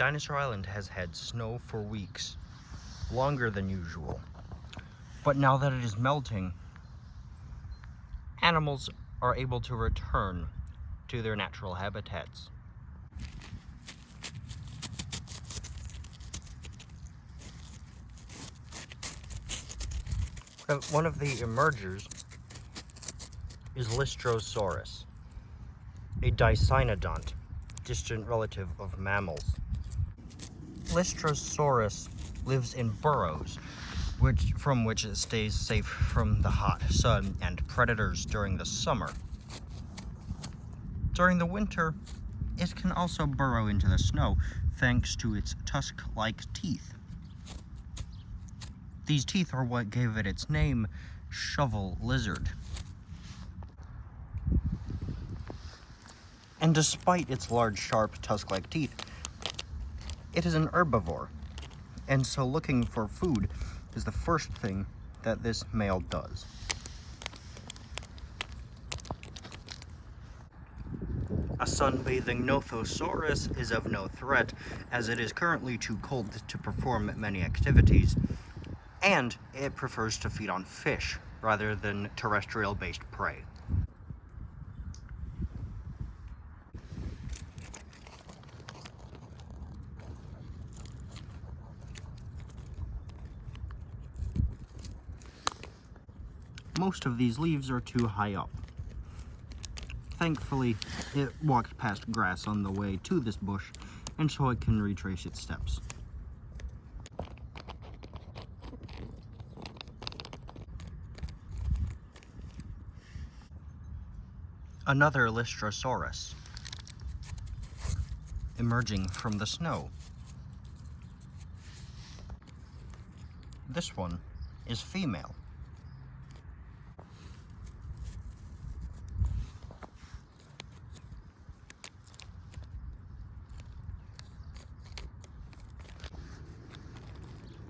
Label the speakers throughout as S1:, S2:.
S1: Dinosaur Island has had snow for weeks, longer than usual. But now that it is melting, animals are able to return to their natural habitats. One of the emergers is Stegosaurus, a dicynodont, distant relative of mammals. Stegosaurus lives in burrows, from which it stays safe from the hot sun and predators during the summer. During the winter, it can also burrow into the snow thanks to its tusk-like teeth. These teeth are what gave it its name, shovel lizard. And despite its large, sharp, tusk-like teeth, it is an herbivore, and so looking for food is the first thing that this male does. A sunbathing Nothosaurus is of no threat, as it is currently too cold to perform many activities, and it prefers to feed on fish rather than terrestrial-based prey. Most of these leaves are too high up. Thankfully, it walked past grass on the way to this bush, and so it can retrace its steps. Another Stegosaurus, emerging from the snow. This one is female.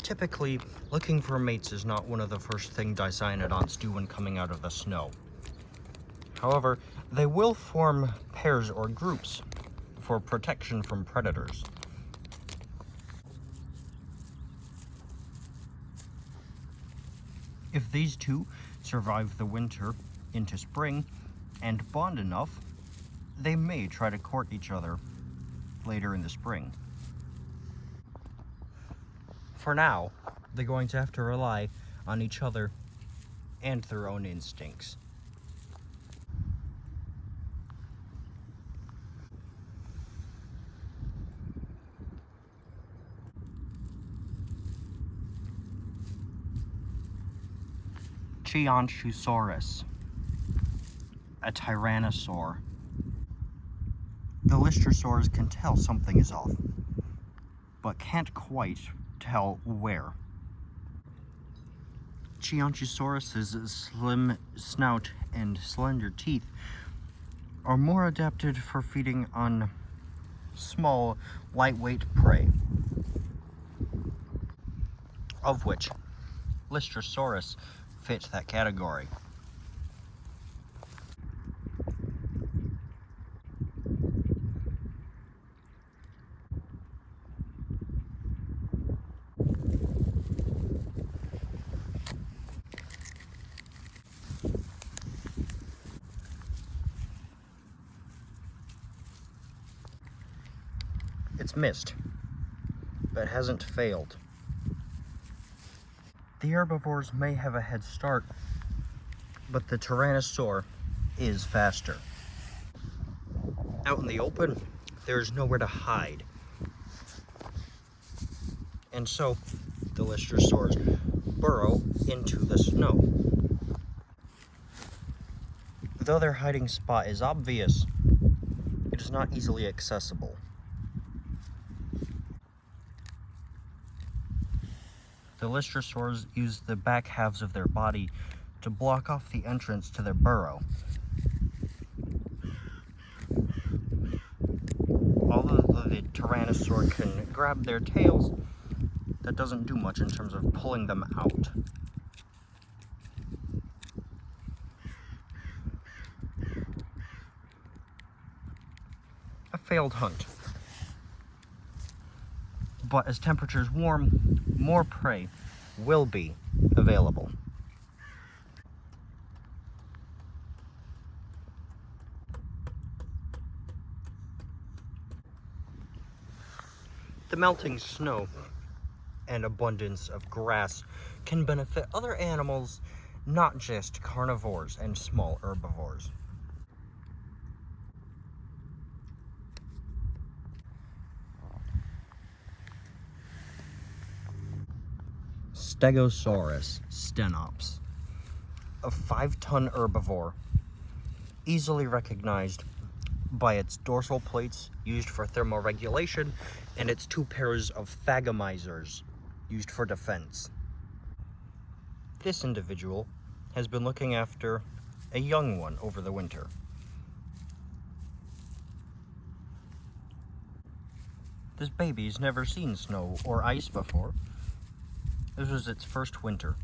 S1: Typically, looking for mates is not one of the first things dicynodonts do when coming out of the snow. However, they will form pairs or groups for protection from predators. If these two survive the winter into spring and bond enough, they may try to court each other later in the spring. For now, they're going to have to rely on each other and their own instincts. Stegosaurus, a tyrannosaur. The Stegosaurus can tell something is off, but can't quite tell where. Stegosaurus's slim snout and slender teeth are more adapted for feeding on small, lightweight prey, of which Stegosaurus fits that category. It's missed, but hasn't failed. The herbivores may have a head start, but the Tyrannosaur is faster. Out in the open, there's nowhere to hide. And so, the Stegosaurs burrow into the snow. Though their hiding spot is obvious, it is not easily accessible. The Stegosaurs use the back halves of their body to block off the entrance to their burrow. Although the Tyrannosaur can grab their tails, that doesn't do much in terms of pulling them out. A failed hunt. but as temperatures warm, more prey will be available. The melting snow and abundance of grass can benefit other animals, not just carnivores and small herbivores. Stegosaurus stenops, a 5-ton herbivore, easily recognized by its dorsal plates used for thermoregulation and its 2 pairs of thagomizers used for defense. This individual has been looking after a young one over the winter. This baby's never seen snow or ice before. This was its first winter.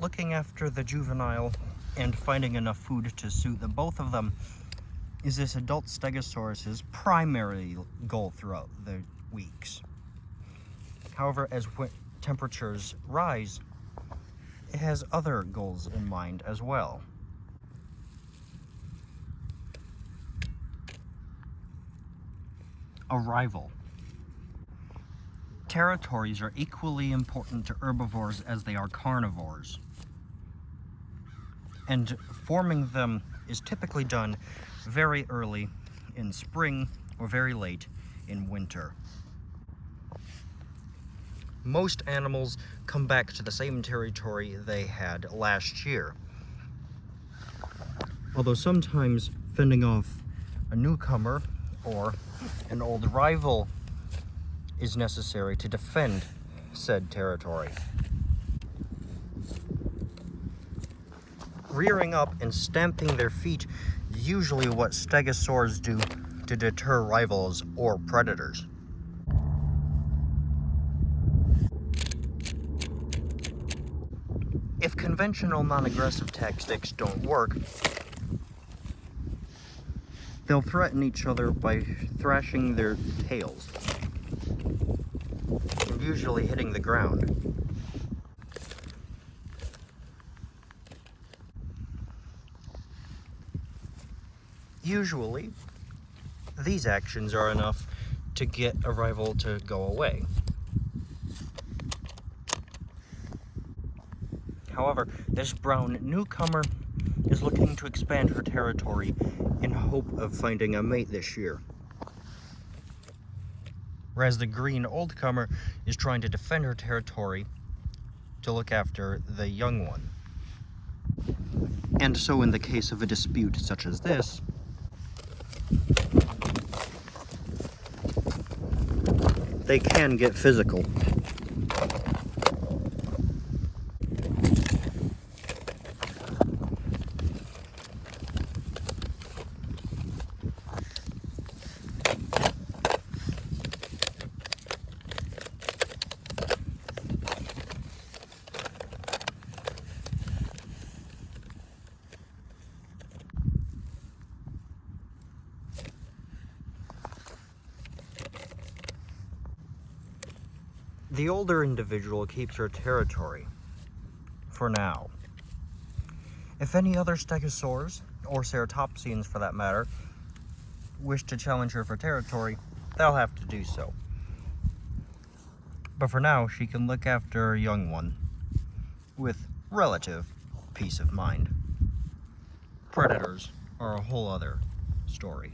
S1: Looking after the juvenile and finding enough food to suit the both of them is this adult Stegosaurus's primary goal throughout the weeks. However, as temperatures rise, it has other goals in mind as well. Arrival. Territories are equally important to herbivores as they are carnivores, and forming them is typically done very early in spring or very late in winter. Most animals come back to the same territory they had last year, although sometimes fending off a newcomer or an old rival is necessary to defend said territory. Rearing up and stamping their feet is usually what stegosaurs do to deter rivals or predators. If conventional non-aggressive tactics don't work, they'll threaten each other by thrashing their tails, and usually hitting the ground. Usually, these actions are enough to get a rival to go away. However, this brown newcomer is looking to expand her territory in hope of finding a mate this year, whereas the green oldcomer is trying to defend her territory to look after the young one. And so in the case of a dispute such as this, they can get physical. The older individual keeps her territory, for now. If any other stegosaurs, or ceratopsians for that matter, wish to challenge her for territory, they'll have to do so. But for now, she can look after her young one with relative peace of mind. Predators are a whole other story.